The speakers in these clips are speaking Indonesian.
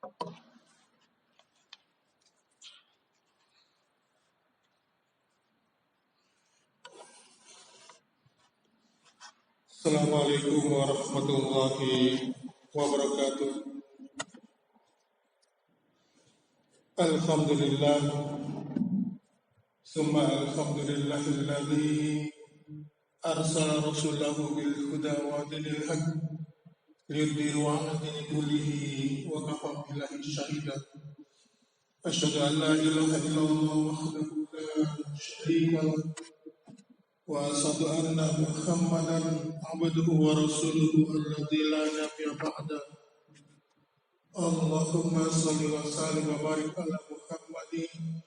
Assalamualaikum warahmatullahi wabarakatuh. Alhamdulillah, summa alhamdulillahilladzi arsala rasulahu bil huda wa dinil haq liyudhhirahu 'ala dini kullihi wa kafa billahi shahida. Asyhadu an la ilaha illallah wahdahu la syarika lah wa asyhadu anna Muhammadan abduhu wa rasuluhu alladzi la nabiyya ba'da. Allahumma shalli wa sallim wa barik ala Muhammadin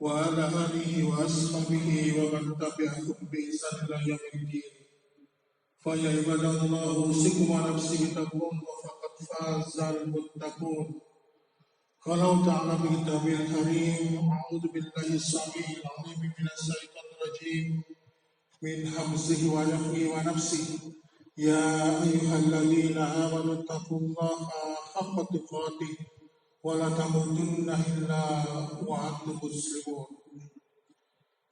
wa ala alihi wa ashabihi wa man tabi'ahum bi ihsan ila yaumil fa ya ibadallah usikum wa nafsi bittaqwa faqad fazal muttaqun. Qala ta'ala bi kitabil karim a'udzu billahi samil 'alim minas syaitonir rajim min hamzihi wa nafthihi wa nafsihi. Ya ayyuhalladzina amanu taqullaha haqqa tuqatih wa la tamutunna illa wa antum muslimun.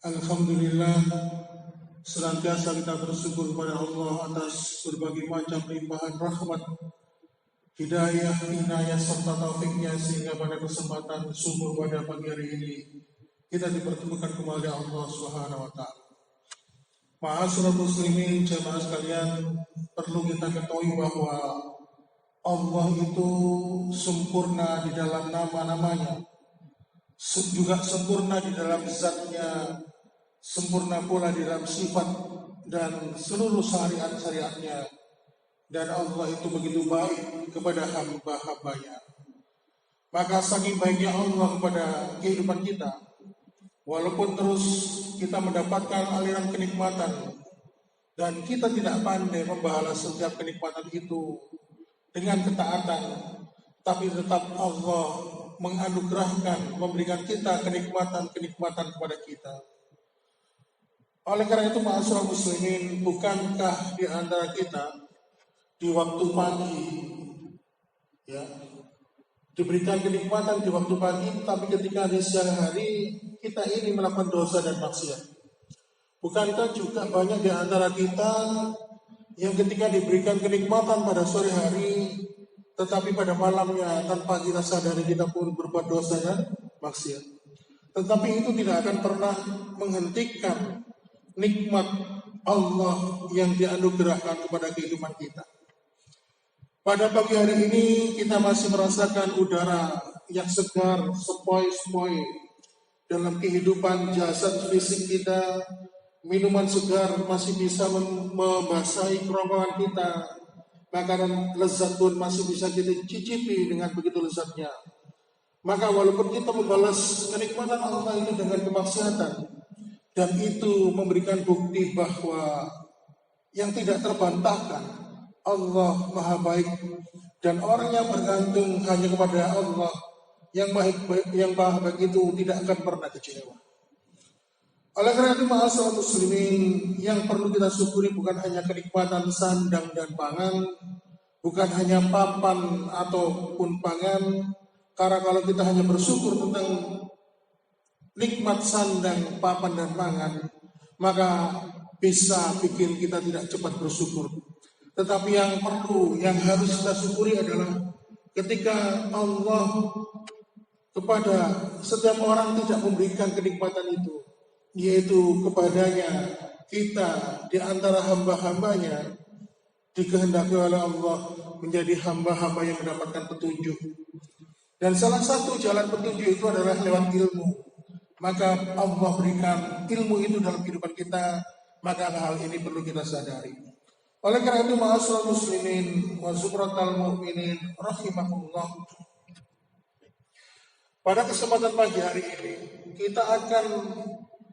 Alhamdulillah, senantiasa kita bersyukur kepada Allah atas berbagai macam limpahan rahmat, hidayah, inayah serta taufiknya sehingga pada kesempatan syukur pada pagi hari ini kita dipertemukan kembali Allah Subhanahu wa taala. Ma'asyiral muslimin, jemaah sekalian, perlu kita ketahui bahwa Allah itu sempurna di dalam nama-namanya, juga sempurna di dalam zatnya, sempurna pula di dalam sifat dan seluruh syariat-syariatnya. Dan Allah itu begitu baik kepada hamba-hambanya. Maka saking baiknya Allah kepada kehidupan kita, walaupun terus kita mendapatkan aliran kenikmatan dan kita tidak pandai membalas setiap kenikmatan itu dengan ketaatan, tapi tetap Allah menganugerahkan, memberikan kita kenikmatan-kenikmatan kepada kita. Oleh karena itu, ma'asyiral muslimin, bukankah di antara kita di waktu pagi ya diberikan kenikmatan di waktu pagi, tapi ketika di siang hari kita ini melakukan dosa dan maksiat? Bukankah juga banyak di antara kita yang ketika diberikan kenikmatan pada sore hari, tetapi pada malamnya tanpa kita sadari kita pun berbuat dosa dan maksiat? Tetapi itu tidak akan pernah menghentikan nikmat Allah yang dianugerahkan kepada kehidupan kita. Pada pagi hari ini kita masih merasakan udara yang segar, sepoi-sepoi dalam kehidupan jasad fisik kita. Minuman segar masih bisa membasahi kerongkongan kita. Makanan lezat pun masih bisa kita cicipi dengan begitu lezatnya. Maka walaupun kita membalas kenikmatan Allah itu dengan kemaksiatan, dan itu memberikan bukti bahwa yang tidak terbantahkan, Allah Maha Baik, dan orang yang bergantung hanya kepada Allah yang Maha Baik itu tidak akan pernah kecewa. Oleh karena itu, ma'asyiral muslimin, yang perlu kita syukuri bukan hanya kenikmatan sandang dan pangan, bukan hanya papan ataupun pangan, karena kalau kita hanya bersyukur tentang nikmat sandang, papan dan pangan, maka bisa bikin kita tidak cepat bersyukur. Tetapi yang perlu, yang harus kita syukuri adalah ketika Allah kepada setiap orang tidak memberikan kenikmatan itu, yaitu kepadanya kita di antara hamba-hambanya dikehendaki oleh Allah menjadi hamba-hamba yang mendapatkan petunjuk. Dan salah satu jalan petunjuk itu adalah lewat ilmu. Maka Allah berikan ilmu itu dalam kehidupan kita, maka hal ini perlu kita sadari. Oleh karena itu, ma'asyiral muslimin wa zubratal mu'minin rahimakumullah, pada kesempatan pagi hari ini kita akan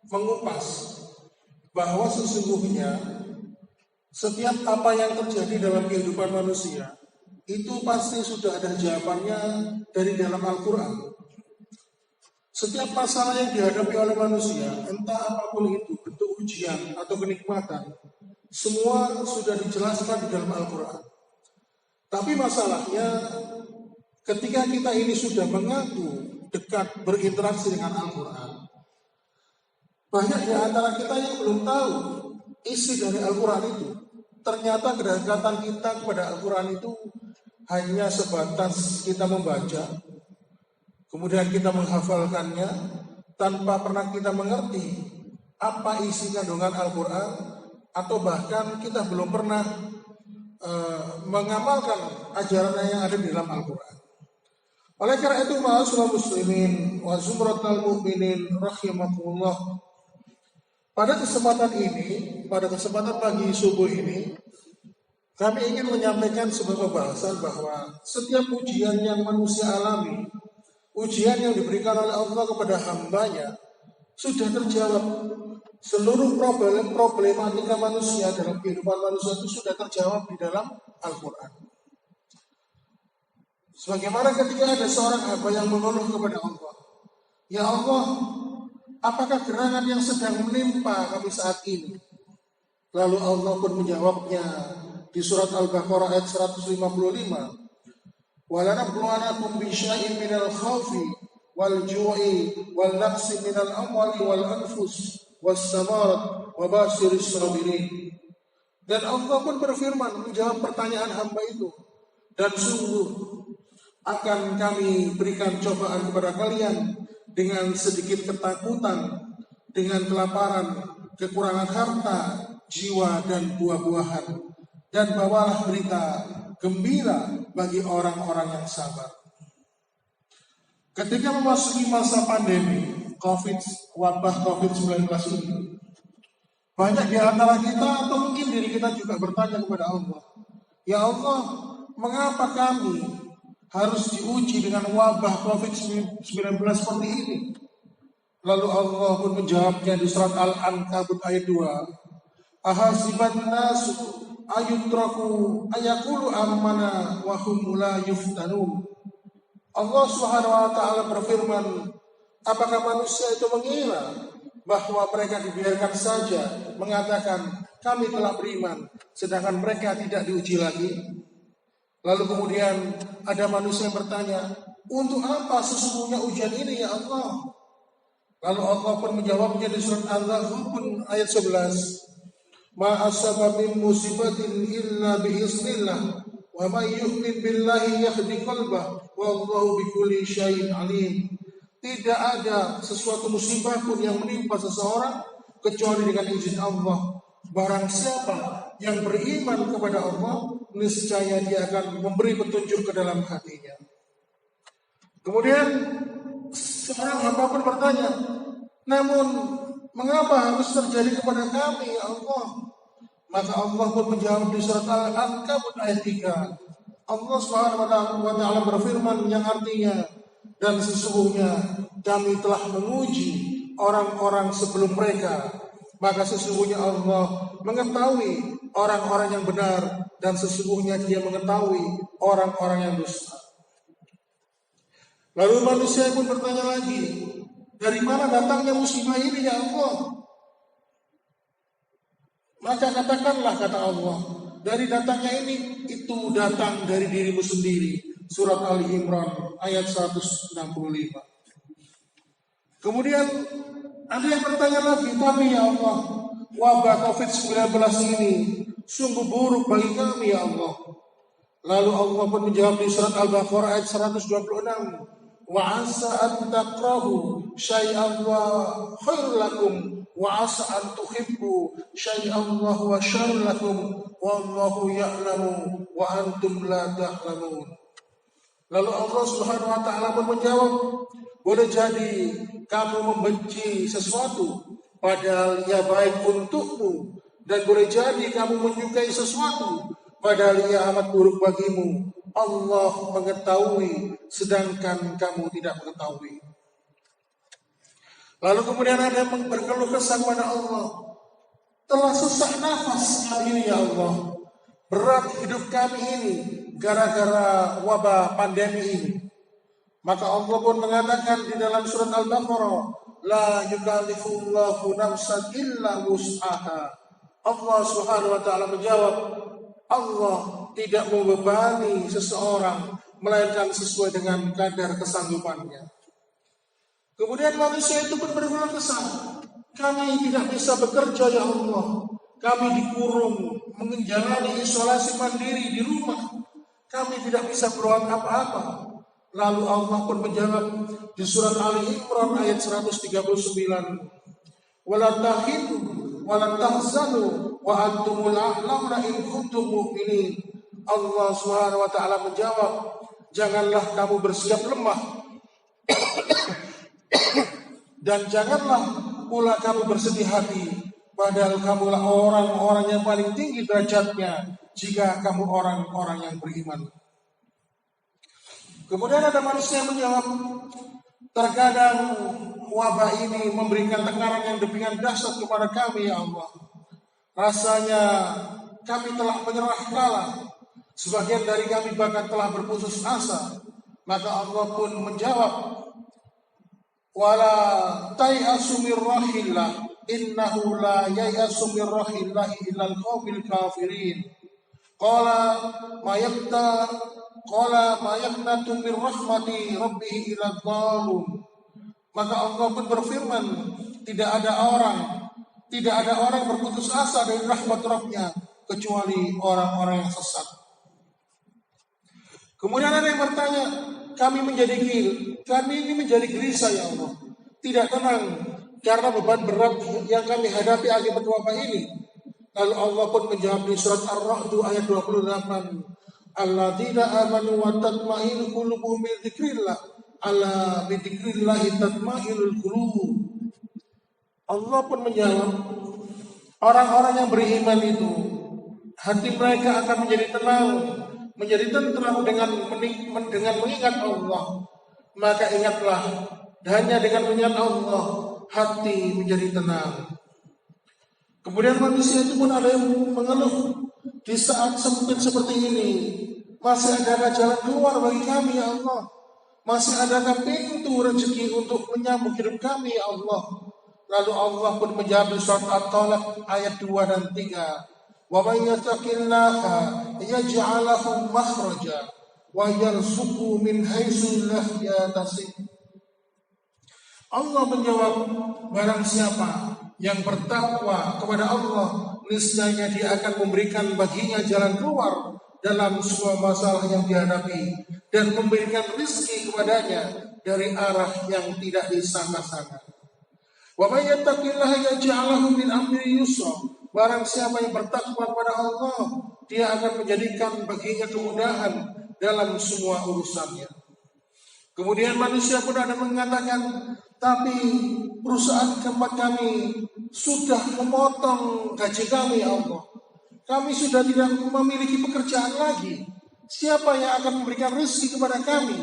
mengupas bahwa sesungguhnya setiap apa yang terjadi dalam kehidupan manusia itu pasti sudah ada jawabannya dari dalam Al-Quran. Setiap masalah yang dihadapi oleh manusia, entah apapun itu, bentuk ujian atau kenikmatan, semua sudah dijelaskan di dalam Al-Quran. Tapi masalahnya, ketika kita ini sudah mengaku dekat berinteraksi dengan Al-Quran, banyak di antara kita yang belum tahu isi dari Al-Quran itu. Ternyata kedekatan kita kepada Al-Quran itu hanya sebatas kita membaca, kemudian kita menghafalkannya tanpa pernah kita mengerti apa isi kandungan Al-Quran, atau bahkan kita belum pernah mengamalkan ajaran yang ada di dalam Al-Quran. Oleh karena itu, ma'asyiral muslimin wa zumratal mu'minin rahimakumullah, pada kesempatan ini, pada kesempatan pagi subuh ini, kami ingin menyampaikan sebuah pembahasan bahwa setiap ujian yang manusia alami, ujian yang diberikan oleh Allah kepada hambanya, sudah terjawab. Seluruh problematika manusia dalam kehidupan manusia itu sudah terjawab di dalam Al-Quran. Sebagaimana ketika ada seorang hamba yang mengeluh kepada Allah, "Ya Allah, apakah gerangan yang sedang menimpa kami saat ini?" Lalu Allah pun menjawabnya di surat Al-Baqarah ayat 155, "Walanabluwanakum bisyai'in minal khawfi wal ju'i wal naqsi minal amwali wal anfus was samarat wa basyiris sabirin." Dan Allah pun berfirman menjawab pertanyaan hamba itu, "Dan sungguh akan kami berikan cobaan kepada kalian dengan sedikit ketakutan, dengan kelaparan, kekurangan harta, jiwa dan buah-buahan. Dan bawalah berita gembira bagi orang-orang yang sabar." Ketika memasuki masa pandemi wabah COVID-19 ini, banyak di antara kita atau mungkin diri kita juga bertanya kepada Allah, "Ya Allah, mengapa kami harus diuji dengan wabah COVID-19 seperti ini?" Lalu Allah pun menjawabnya di surat Al-Ankabut ayat 2, "Ahasiban nasu ayutraku ayakulu ammana wa hum la yuftanun." Allah Subhanahu wa taala berfirman, apakah manusia itu mengira bahwa mereka dibiarkan saja mengatakan kami telah beriman, sedangkan mereka tidak diuji lagi? Lalu kemudian ada manusia yang bertanya, untuk apa sesungguhnya ujian ini ya Allah? Lalu Allah pun menjawabnya di surat Al-Ghabun ayat 11, "Ma asaba min musibatin illa biiznillah wa may yu'min billahi yahdi qalbah wallahu bikulli syai'in alim." Tidak ada sesuatu musibah pun yang menimpa seseorang kecuali dengan izin Allah. Barang siapa yang beriman kepada Allah, niscaya dia akan memberi petunjuk ke dalam hatinya. Kemudian seorang hamba pun bertanya, "Namun mengapa harus terjadi kepada kami ya Allah?" Maka Allah pun menjawab di surat Al-Ankabut ayat 3. Allah Subhanahu wa taala berfirman yang artinya, "Dan sesungguhnya kami telah menguji orang-orang sebelum mereka, maka sesungguhnya Allah mengetahui orang-orang yang benar, dan sesungguhnya Dia mengetahui orang-orang yang dusta." Lalu manusia pun bertanya lagi, "Dari mana datangnya musibah ini ya Allah?" Maka katakanlah, kata Allah, "Dari datangnya ini, itu datang dari dirimu sendiri." Surat Ali Imran ayat 165. Kemudian ada yang bertanya lagi, "Tapi ya Allah, wabah COVID-19 ini sungguh buruk bagi kami ya Allah." Lalu Allah pun menjawab di surat Al-Baqarah ayat 126, "Wa asa an takrahu syai'an wa khairul lakum wa asa an tuhibbu syai'an wa huwa syarrul lakum wallahu ya'lamu wa antum la ta'lamun." Lalu Allah Subhanahu wa taala pun menjawab, "Boleh jadi kamu membenci sesuatu padahal ia baik untukmu, dan boleh jadi kamu menyukai sesuatu padahal ia amat buruk bagimu. Allah mengetahui sedangkan kamu tidak mengetahui." Lalu kemudian ada yang berkeluh kesah kepada Allah, "Telah sesak nafas kami ini ya Allah, berat hidup kami ini gara-gara wabah pandemi ini." Maka Allah pun mengatakan di dalam surat Al-Baqarah, "La yukallifullahu nafsan illa wus'aha." Allah Subhanahu wa taala menjawab, Allah tidak membebani seseorang melainkan sesuai dengan kadar kesanggupannya. Kemudian manusia itu pun berkeluh kesah. Kami tidak bisa bekerja ya Allah. Kami dikurung, menjalani isolasi mandiri di rumah. Kami tidak bisa berbuat apa-apa. Lalu Allah pun menjawab di surat Ali Imran ayat 139. Wala tahinu wala tahzanu wa antumul a'launa in kuntum mu'minin. Allah Subhanahu wa taala menjawab, janganlah kamu bersikap lemah dan janganlah pula kamu bersedih hati, padahal kamulah orang-orang yang paling tinggi derajatnya jika kamu orang-orang yang beriman. Kemudian ada manusia yang menjawab, terkadang wabah ini memberikan tekanan yang demikian dahsyat kepada kami ya Allah. Rasanya kami telah menyerah kalah. Sebagian dari kami bahkan telah berputus asa. Maka Allah pun menjawab, wala tai'asu mir rahillah innahu la yai'asu mir rahillahi illal qaumil kafirin. Qala ma yaqnatu mir rahmati rabbih ila dzalum. Maka Allah pun berfirman, tidak ada orang berputus asa dari rahmat Rabb-Nya kecuali orang-orang yang sesat. Kemudian ada yang bertanya, kami ini menjadi gelisah ya Allah, tidak tenang karena beban berat yang kami hadapi akibat wabah ini. Lalu Allah pun menjawab di surat Ar-Ra'd ayat 28, alladzina amanu wa tatma'innu qulubuhum bi dzikrillah, ala bi dzikrillah tatma'innul qulub. Allah pun menjawab, orang-orang yang beriman itu hati mereka akan menjadi tenang, menjadi tentram dengan mengingat Allah. Maka ingatlah, hanya dengan mengingat Allah hati menjadi tenang. Kemudian manusia itu pun ada yang mengeluh, di saat sempit seperti ini masih adakah jalan keluar bagi kami ya Allah? Masih adakah pintu rezeki untuk menyambung hidup kami ya Allah? Lalu Allah pun menjawab di surat At-Talaq ayat 2 dan 3. Wa may yattaqillaha yaj'al lahu makhraja wa yarzuqhu min haitsu la yahtasib. Allah menjawab, barang siapa yang bertakwa kepada Allah, niscaya Dia akan memberikan baginya jalan keluar dalam semua masalah yang dihadapi dan memberikan rezeki kepadanya dari arah yang tidak disangka-sangka. Wa may yattaqillaha yaj'al lahu min amri yusra. Barang siapa yang bertakwa kepada Allah, Dia akan menjadikan baginya kemudahan dalam semua urusannya. Kemudian manusia pun ada mengatakan, tapi perusahaan tempat kami sudah memotong gaji kami ya Allah. Kami sudah tidak memiliki pekerjaan lagi. Siapa yang akan memberikan rezeki kepada kami?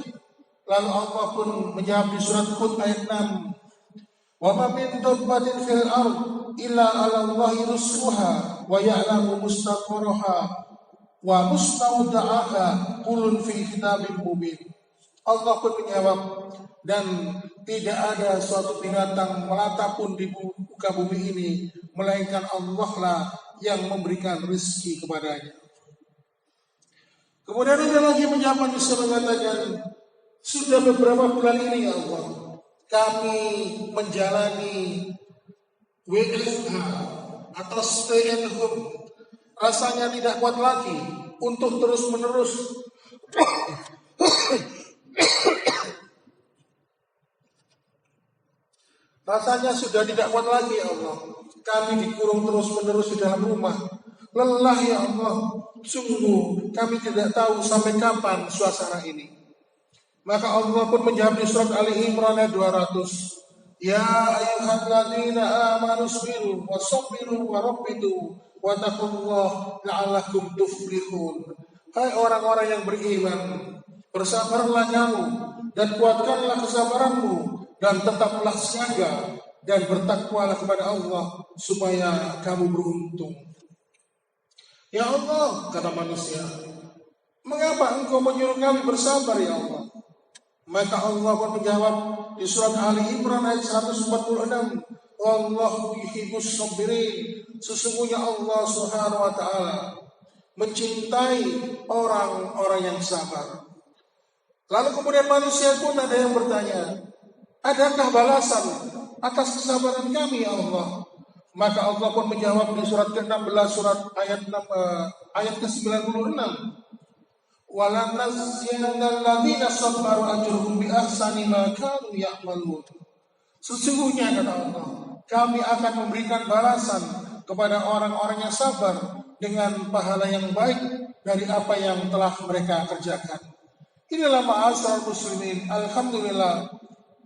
Lalu Allah pun menjawab di surat Hud ayat 6. Wa ma min dabbatin fil ard illa 'ala Allahi rizquha wa ya'lamu mustaqarraha wa mustawda'aha kullun fi kitabim mubin. Allah pun menjawab, dan tidak ada suatu binatang melata pun di muka bumi ini melainkan Allah lah yang memberikan rezeki kepadanya. Kemudian ada lagi penjawab bisa mengatakan, sudah beberapa bulan ini ya Allah, kami menjalani WFH atau stay at home. Rasanya tidak kuat lagi untuk terus menerus rasanya sudah tidak kuat lagi ya Allah. Kami dikurung terus menerus di dalam rumah. Lelah ya Allah. Sungguh kami tidak tahu sampai kapan suasana ini. Maka Allah pun menjawab di surat Ali Imran ayat 200. Ya ayyuhalladzina amanu sabiru wasabbiru warabitu wattaqullaha la'allakum tuflihun. Hai orang-orang yang beriman, bersabarlah kamu dan kuatkanlah kesabaranmu dan tetaplah siaga dan bertakwalah kepada Allah supaya kamu beruntung. Ya Allah, kata manusia, mengapa engkau menyuruh kami bersabar ya Allah? Maka Allah pun menjawab di surat Ali Imran ayat 146, wallahu yuhibbus sabirin. Sesungguhnya Allah Subhanahu wa taala mencintai orang-orang yang sabar. Lalu kemudian manusia pun ada yang bertanya, adakah balasan atas kesabaran kami ya Allah? Maka Allah pun menjawab di surat ke-16 ayat ke-96. Walanazziyanal ladzina sabaru ajruhum bi ahsani ma kanu ya'malun. Sesungguhnya kata Allah, kami akan memberikan balasan kepada orang-orang yang sabar dengan pahala yang baik dari apa yang telah mereka kerjakan. Inilah ma'asyiral muslimin, alhamdulillah,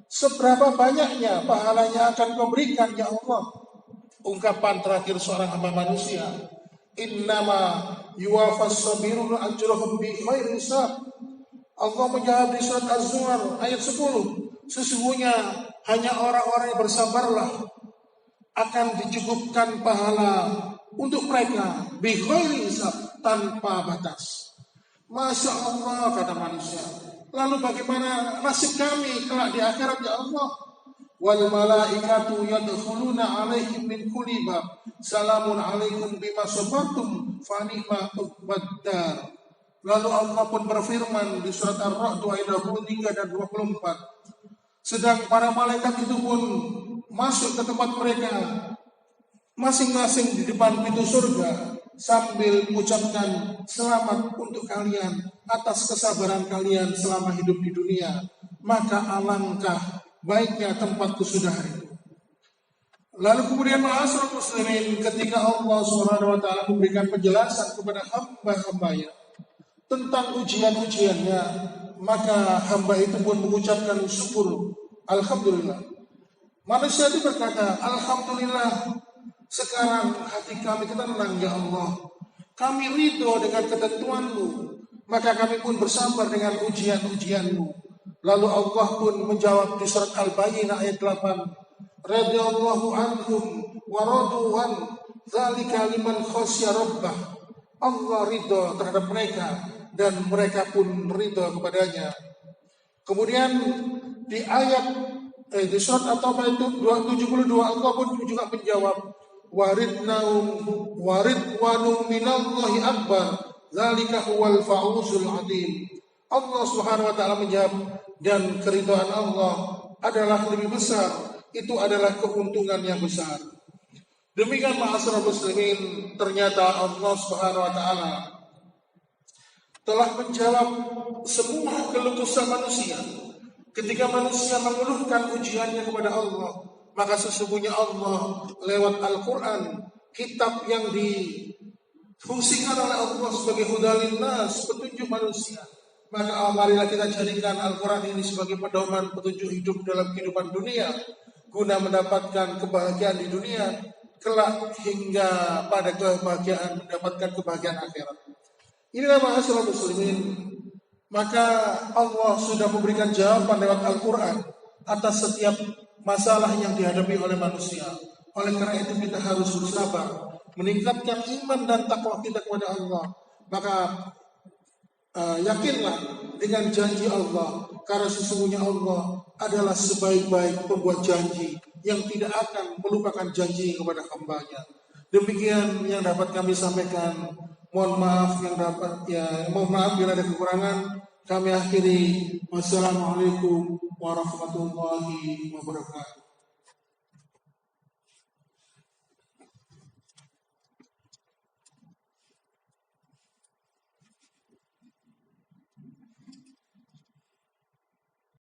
seberapa banyaknya pahalanya akan kau berikan ya Allah. Ungkapan terakhir seorang hamba manusia, innama yuwafas sabiruna ajrahum bi ghairi hisab. Allah menjawab di surat Az-Zumar ayat 10, sesungguhnya hanya orang-orang yang bersabarlah akan dicukupkan pahala untuk mereka bi ghairi hisab, tanpa batas. Masya Allah, kata manusia. Lalu bagaimana nasib kami kelak di akhirat ya Allah? Wal malaikatu yadkhuluna alaihim min kulli bab. Salamun alaikum bima sabartum fa ni'ma uqbaddar. Lalu Allah pun berfirman di surat Ar-Ra'd ayat 23 dan 24. Sedang para malaikat itu pun masuk ke tempat mereka masing-masing di depan pintu surga sambil mengucapkan selamat untuk kalian atas kesabaran kalian selama hidup di dunia. Maka alangkah baiknya tempatku sudah hari. Lalu kemudian ma'asyiral muslimin, ketika Allah Subhanahu wa taala memberikan penjelasan kepada hamba-hambanya tentang ujian-ujiannya, maka hamba itu pun mengucapkan syukur, alhamdulillah. Manusia itu berkata, alhamdulillah, sekarang hati kami tenang ya Allah. Kami ridho dengan ketentuan-Mu, maka kami pun bersabar dengan ujian-ujian-Mu. Lalu Allah pun menjawab di surat Al-Bayyinah ayat 8, radhiyallahu anhum wa radu an dzalika liman khasya rabbah. Allah ridho terhadap mereka dan mereka pun ridho kepadanya. Kemudian di di surat At-Taubah itu 272 Allah pun juga menjawab waridwanum minallahi akbar dzalika huwal fawzul adzim. Allah Subhanahu wa taala menjawab, dan keridhaan Allah adalah lebih besar, itu adalah keuntungan yang besar. Demikian ma'asyiral muslimin, ternyata Allah Subhanahu wa taala telah menjawab semua keluh kesah manusia. Ketika manusia mengeluhkan ujiannya kepada Allah, maka sesungguhnya Allah lewat Al-Quran, kitab yang difungsikan oleh Allah sebagai hudalin nas, petunjuk manusia. Maka marilah kita jadikan Al-Quran ini sebagai pedoman petunjuk hidup dalam kehidupan dunia, guna mendapatkan kebahagiaan di dunia, kelak hingga pada kebahagiaan, mendapatkan kebahagiaan akhirat. Inilah ma'asyiral muslimin. Maka Allah sudah memberikan jawaban lewat Al-Quran atas setiap masalah yang dihadapi oleh manusia. Oleh karena itu kita harus bersabar, meningkatkan iman dan takwa kita kepada Allah. Maka yakinlah dengan janji Allah, karena sesungguhnya Allah adalah sebaik-baik pembuat janji yang tidak akan melupakan janji kepada hambanya. Demikian yang dapat kami sampaikan. Mohon maaf bila ada kekurangan. Kami akhiri. Wassalamualaikum warahmatullahi wabarakatuh.